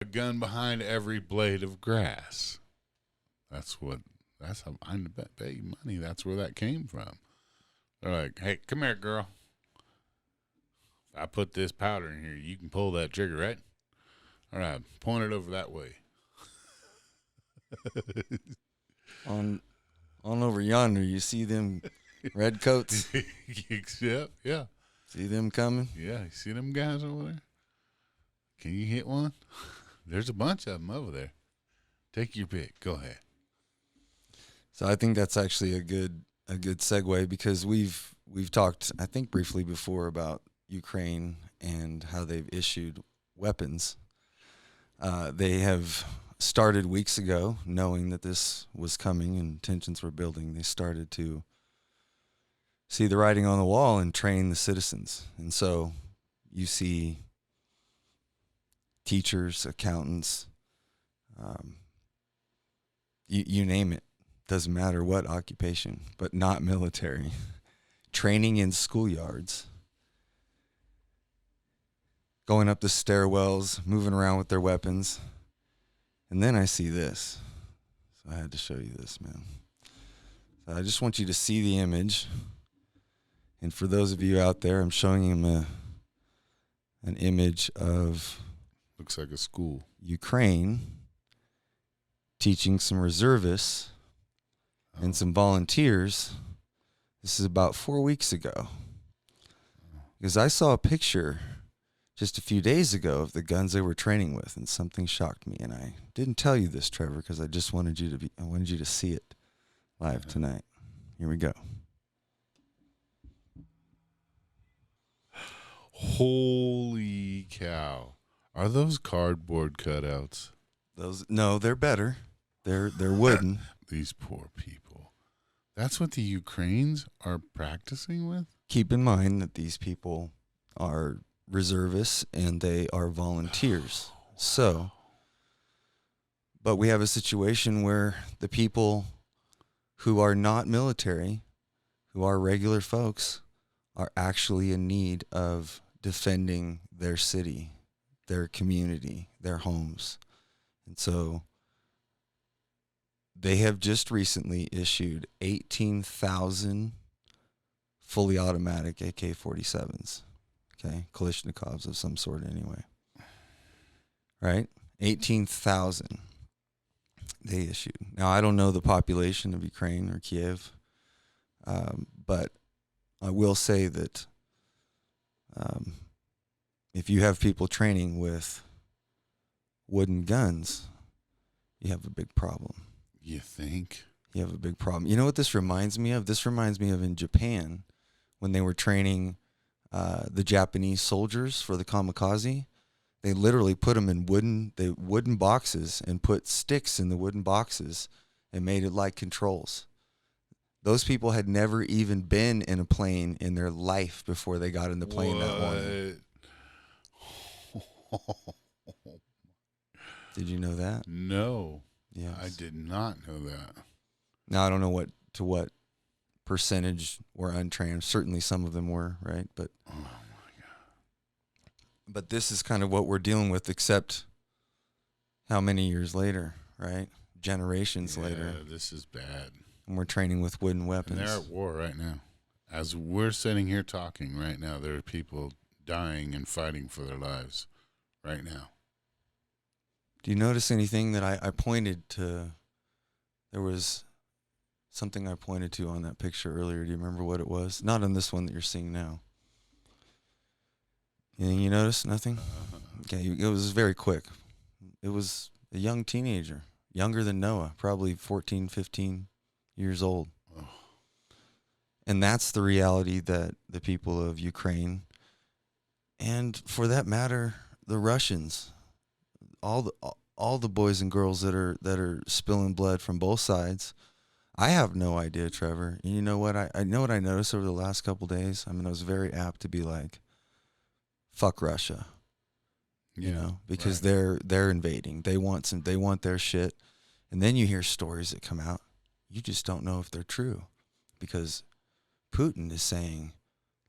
A gun behind every blade of grass. That's how I bet you money that's where that came from. They're like, hey, come here, girl. If I put this powder in here, you can pull that trigger, right? All right, point it over that way. On over yonder, you see them red coats? Yeah. See them coming? Yeah, you see them guys over there? Can you hit one? There's a bunch of them over there. Take your pick. Go ahead. So I think that's actually a good segue because we've talked, I think, briefly before about Ukraine and how they've issued weapons. They have started weeks ago, knowing that this was coming and tensions were building. They started to see the writing on the wall and train the citizens. And so you see teachers, accountants, you name it. Doesn't matter what occupation, but not military. Training in schoolyards, going up the stairwells, moving around with their weapons. And then I see this. So I had to show you this, man. So I just want you to see the image. And for those of you out there, I'm showing him an image of Looks like a school. Ukraine teaching some reservists and some volunteers. This is about 4 weeks ago. Because I saw a picture just a few days ago of the guns they were training with, and something shocked me. And I didn't tell you this, Trevor, because I just wanted you to see it live tonight. Here we go. Holy cow. Are those cardboard cutouts? No, they're better. They're wooden. These poor people. That's what the Ukrainians are practicing with? Keep in mind that these people are reservists and they are volunteers. So, but we have a situation where the people who are not military, who are regular folks, are actually in need of defending their city, their community, their homes. And so they have just recently issued 18,000 fully automatic AK-47s, okay, Kalashnikovs of some sort anyway, right? 18,000 they issued. Now, I don't know the population of Ukraine or Kiev, but I will say that if you have people training with wooden guns, you have a big problem. You think? You have a big problem. You know what this reminds me of? This reminds me of in Japan when they were training the Japanese soldiers for the kamikaze. They literally put them in wooden boxes and put sticks in the wooden boxes and made it like controls. Those people had never even been in a plane in their life before they got in the plane that morning. Did you know that? No. Yes. I did not know that. Now, I don't know what percentage were untrained. Certainly some of them were, right? But oh my God. But this is kind of what we're dealing with, except how many years later, right? Generations later. This is bad. And we're training with wooden weapons. And they're at war right now. As we're sitting here talking right now, there are people dying and fighting for their lives right now. Do you notice anything that I pointed to? There was something I pointed to on that picture earlier. Do you remember what it was? Not on this one that you're seeing now. Anything you noticed? Nothing? Okay, it was very quick. It was a young teenager, younger than Noah, probably 14, 15 years old. Oh. And that's the reality that the people of Ukraine, and for that matter, the Russians, all the boys and girls that are spilling blood from both sides. I have no idea, Trevor. And you know what? I know what I noticed over the last couple of days. I mean, I was very apt to be like, fuck Russia. You know, because right. they're invading. They want their shit. And then you hear stories that come out. You just don't know if they're true. Because Putin is saying,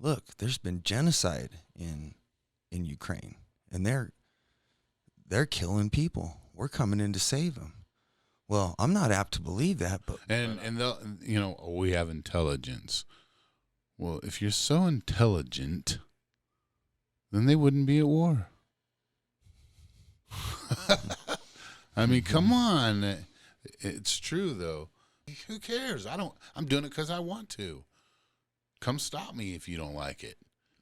look, there's been genocide in Ukraine. And they're killing people. We're coming in to save them. Well, I'm not apt to believe that, but And they'll, we have intelligence. Well, if you're so intelligent, then they wouldn't be at war. I mean, come on. It's true, though. Who cares? I'm doing it because I want to. Come stop me if you don't like it.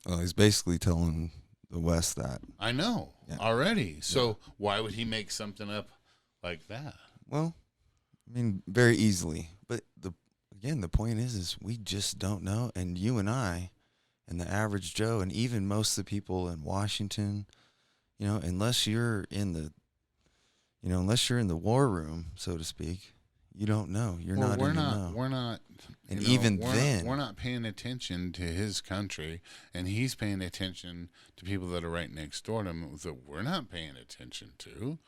well, he's basically telling the West that. I know already. So why would he make something up like that? Well, I mean, very easily. But the point is we just don't know. And you and I, and the average Joe, and even most of the people in Washington, unless you're in the war room, so to speak, you don't know. We're not. And we're not paying attention to his country, and he's paying attention to people that are right next door to him that we're not paying attention to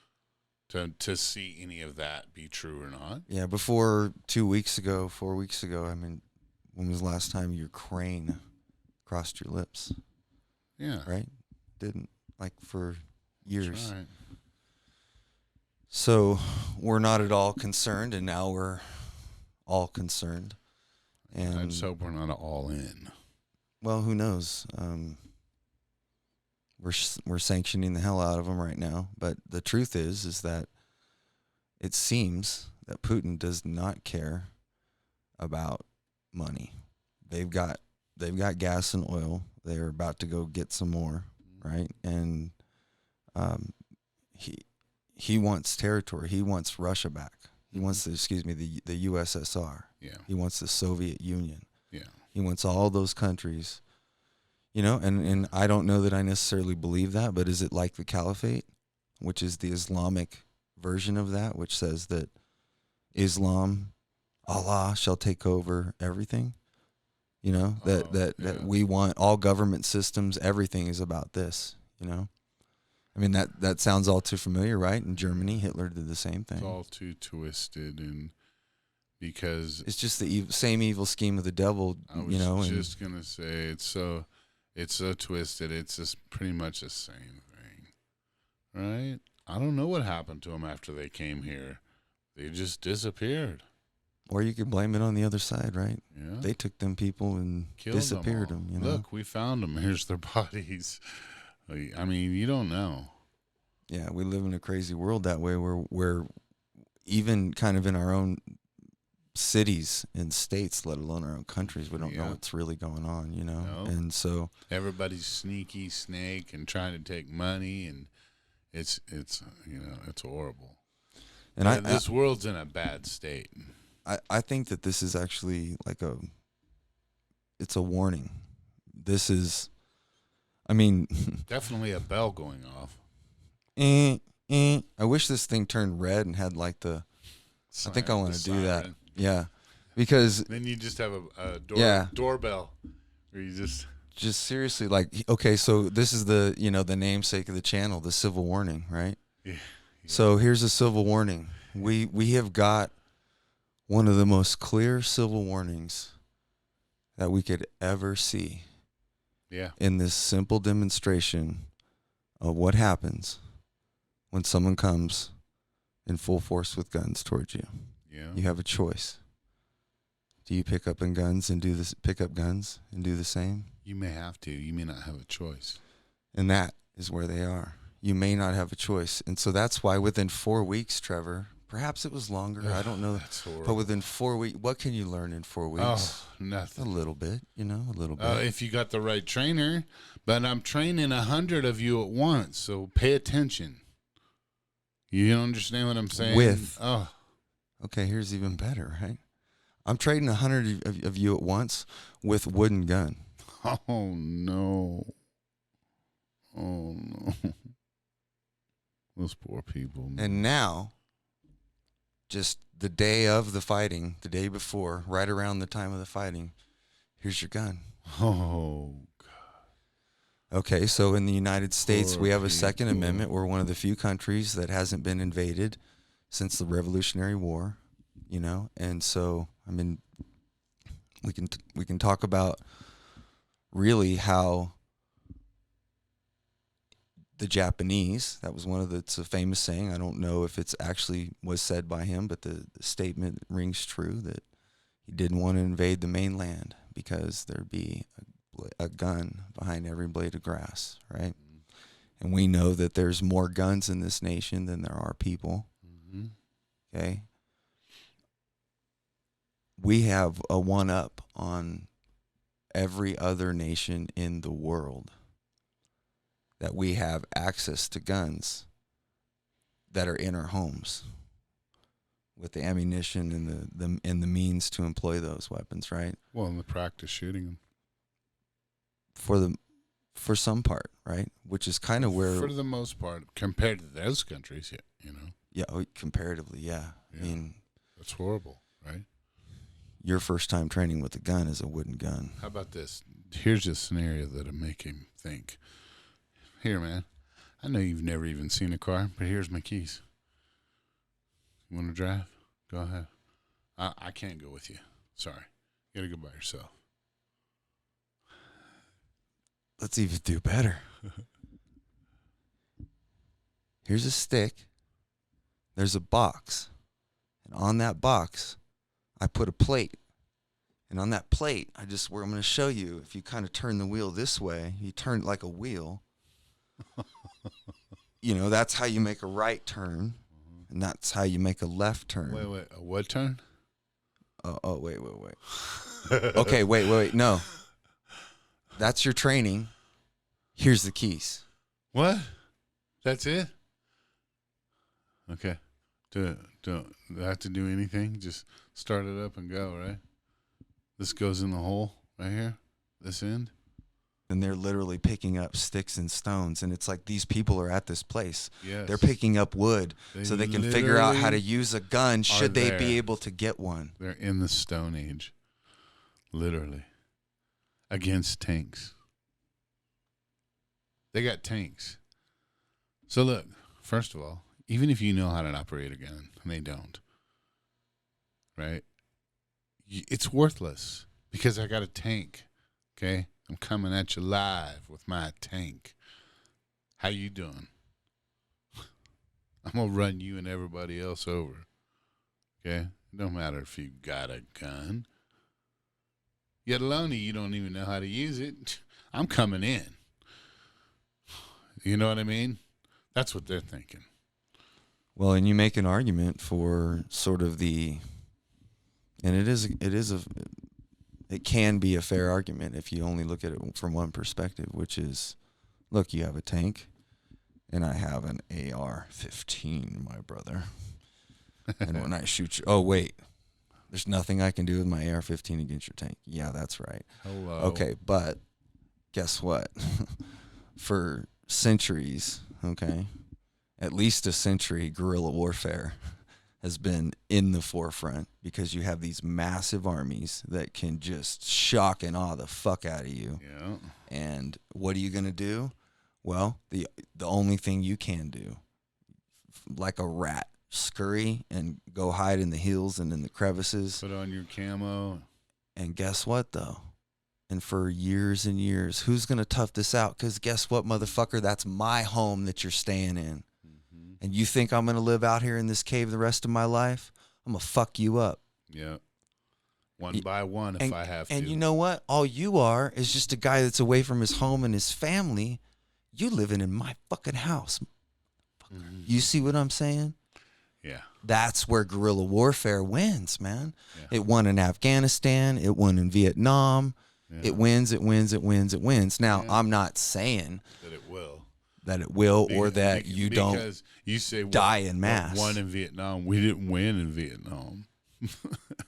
see any of that be true or not. Yeah, before 4 weeks ago, I mean, when was the last time Ukraine crossed your lips? Yeah. Right? Didn't, like, for years. That's right. So we're not at all concerned, and now we're all concerned. And I just hope we're not all in. Well, who knows? We're sanctioning the hell out of them right now. But the truth is that it seems that Putin does not care about money. They've got gas and oil. They're about to go get some more, right? And he wants territory. He wants Russia back. He wants the USSR. Yeah. He wants the Soviet Union. Yeah. He wants all those countries. And I don't know that I necessarily believe that, but is it like the Caliphate, which is the Islamic version of that, which says that Islam, Allah shall take over everything? That we want all government systems, everything is about this, I mean, that sounds all too familiar, right? In Germany, Hitler did the same thing. It's all too twisted, and because it's just the same evil scheme of the devil, I was just gonna say it's so twisted. It's just pretty much the same thing, right? I don't know what happened to them after they came here. They just disappeared. Or you can blame it on the other side, right? Yeah, they took them people and killed disappeared them. Look, we found them. Here's their bodies. I mean, you don't know. Yeah, we live in a crazy world that way where even kind of in our own cities and states, let alone our own countries, we don't know what's really going on, No. And so everybody's sneaky snake and trying to take money, and it's horrible. And this world's in a bad state. I think that this is actually it's a warning. This is, I mean, definitely a bell going off. I wish this thing turned red and had like the. I think I want to do that. Yeah, because then you just have a doorbell, where you just seriously okay. So this is the the namesake of the channel, the civil warning, right? Yeah. So here's a civil warning. We have got one of the most clear civil warnings that we could ever see. Yeah. In this simple demonstration of what happens when someone comes in full force with guns towards you. Yeah. You have a choice. Do you pick up guns and do the same? You may have to. You may not have a choice. And that is where they are. You may not have a choice. And so that's why within 4 weeks, Trevor, perhaps it was longer, I don't know. That's horrible. But within 4 weeks, what can you learn in 4 weeks? Oh, nothing. A little bit, a little bit. If you got the right trainer. But I'm training 100 of you at once, so pay attention. You understand what I'm saying? Okay, here's even better, right? I'm trading 100 of you at once with wooden gun. Oh, no. Oh, no. Those poor people. Man. And now, just the day of the fighting, the day before, right around the time of the fighting, here's your gun. Oh, God. Okay, so in the United States, we have a Second Amendment. We're one of the few countries that hasn't been invaded since the Revolutionary War, and so, I mean, we can talk about really how the Japanese. That was one of the, it's a famous saying. I don't know if it's actually was said by him, but the statement rings true that he didn't want to invade the mainland because there'd be a gun behind every blade of grass, right? Mm-hmm. And we know that there's more guns in this nation than there are people. Mm-hmm. Okay? We have a one-up on every other nation in the world, that we have access to guns that are in our homes with the ammunition and the means to employ those weapons, right? Well, and the practice shooting them. For some part, right? Which is kind of where, for the most part, compared to those countries, you know. Yeah, comparatively, yeah. I mean, that's horrible, right? Your first time training with a gun is a wooden gun. How about this? Here's a scenario that'll make him think. Here, man, I know you've never even seen a car, but here's my keys. You want to drive? Go ahead. I can't go with you. Sorry. You got to go by yourself. Let's even do better. Here's a stick. There's a box. And on that box, I put a plate. And on that plate, where I'm going to show you, if you kind of turn the wheel this way, you turn it like a wheel. You know, that's how you make a right turn. And that's how you make a left turn. Wait, a what turn? Wait. Okay, wait. No. That's your training. Here's the keys. What? That's it? Okay. Don't have to do anything. Just start it up and go, right? This goes in the hole right here. This end. And they're literally picking up sticks and stones. And it's like these people are at this place. Yes. They're picking up wood so they can figure out how to use a gun should they be able to get one. They're in the Stone Age. Literally. Against tanks. They got tanks. So look, first of all, even if you know how to operate a gun, and they don't, right? It's worthless because I got a tank, okay? I'm coming at you live with my tank. How you doing? I'm going to run you and everybody else over, okay? It don't matter if you got a gun. Yet alone, you don't even know how to use it. I'm coming in. You know what I mean? That's what they're thinking. Well, and you make an argument for sort of it can be a fair argument if you only look at it from one perspective, which is, look, you have a tank, and I have an AR-15, my brother. And when I shoot you, oh, wait. There's nothing I can do with my AR-15 against your tank. Yeah, that's right. Hello. Okay, but guess what? For centuries, okay, at least a century, guerrilla warfare has been in the forefront because you have these massive armies that can just shock and awe the fuck out of you. Yeah. And what are you going to do? Well, the only thing you can do, like a rat, scurry and go hide in the hills and in the crevices. Put on your camo. And guess what, though? And for years and years, who's going to tough this out? Because guess what, motherfucker? That's my home that you're staying in. Mm-hmm. And you think I'm going to live out here in this cave the rest of my life? I'm going to fuck you up. Yeah. One by one if I have to. And you know what? All you are is just a guy that's away from his home and his family. You living in my fucking house. Mm-hmm. You see what I'm saying? Yeah. That's where guerrilla warfare wins, man. Yeah. It won in Afghanistan. It won in Vietnam. Yeah. It wins. Now, I'm not saying that it will. Or that you don't because you say die in mass. Won in Vietnam. We didn't win in Vietnam.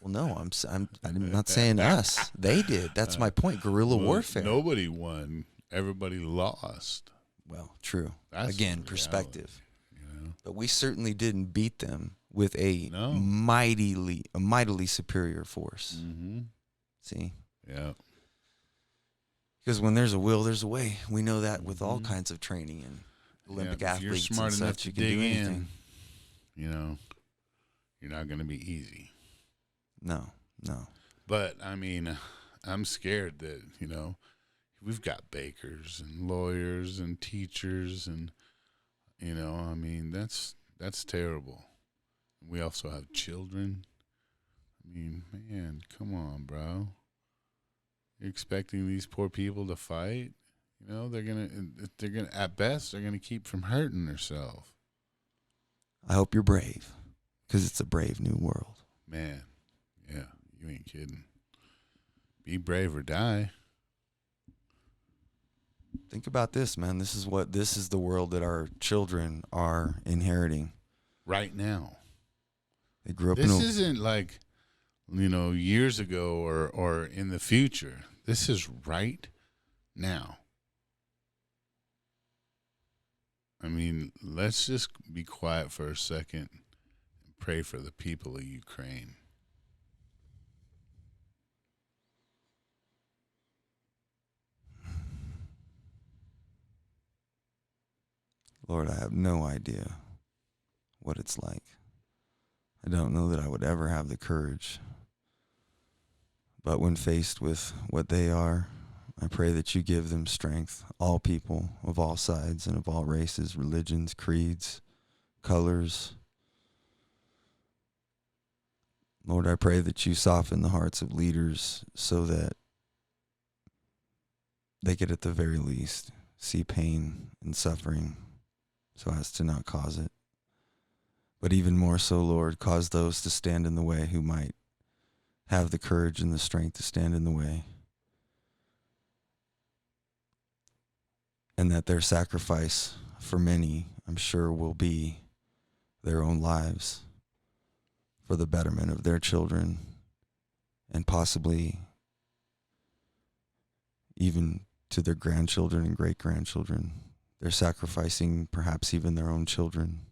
Well, no, I'm not saying us. They did. That's my point. Guerrilla warfare. Nobody won. Everybody lost. Well, true. That's again, perspective. You know? But we certainly didn't beat them with a mightily superior force. Mm-hmm. See? Yeah. Because when there's a will, there's a way. We know that with all kinds of training and Olympic athletes you're smart and enough such, to you can do anything. You know, you're not going to be easy. No. But, I mean, I'm scared that, you know, we've got bakers and lawyers and teachers and You know, I mean, that's terrible. We also have children. I mean, man, come on, bro. You're expecting these poor people to fight? You know, they're gonna at best they're gonna keep from hurting themselves. I hope you're brave, because it's a brave new world. Man, yeah, you ain't kidding. Be brave or die. Think about this, man. This is the world that our children are inheriting Right now. They grew up This in isn't like, years ago or in the future. This is right now. I mean, let's just be quiet for a second and pray for the people of Ukraine. Lord, I have no idea what it's like. I don't know that I would ever have the courage. But when faced with what they are, I pray that you give them strength, all people of all sides and of all races, religions, creeds, colors. Lord, I pray that you soften the hearts of leaders so that they could at the very least see pain and suffering so as to not cause it. But even more so, Lord, cause those to stand in the way who might have the courage and the strength to stand in the way. And that their sacrifice for many, I'm sure, will be their own lives for the betterment of their children and possibly even to their grandchildren and great-grandchildren. They're sacrificing perhaps even their own children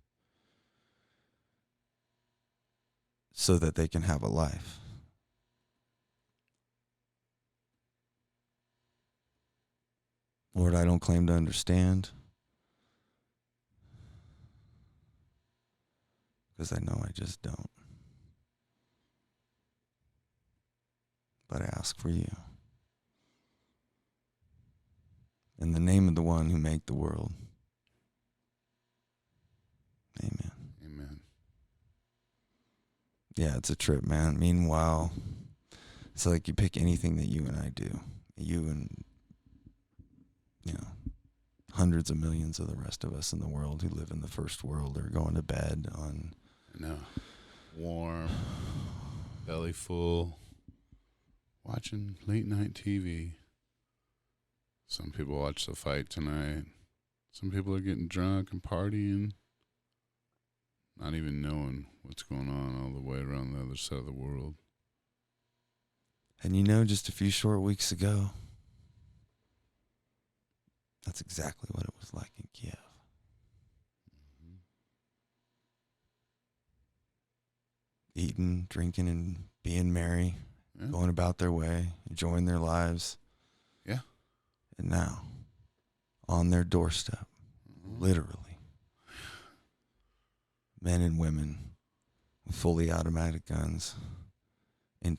so that they can have a life. Lord, I don't claim to understand because I know I just don't. But I ask for you. In the name of the one who made the world. Amen. Amen. Yeah, it's a trip, man. Meanwhile, it's like you pick anything that you and I do. You and, hundreds of millions of the rest of us in the world who live in the first world are going to bed on... No. Warm, belly full, watching late night TV. Some people watch the fight tonight. Some people are getting drunk and partying, not even knowing what's going on all the way around the other side of the world. And just a few short weeks ago, that's exactly what it was like in Kiev. Eating, drinking, and being merry, going about their way, enjoying their lives. Yeah. And now, on their doorstep, literally, men and women with fully automatic guns in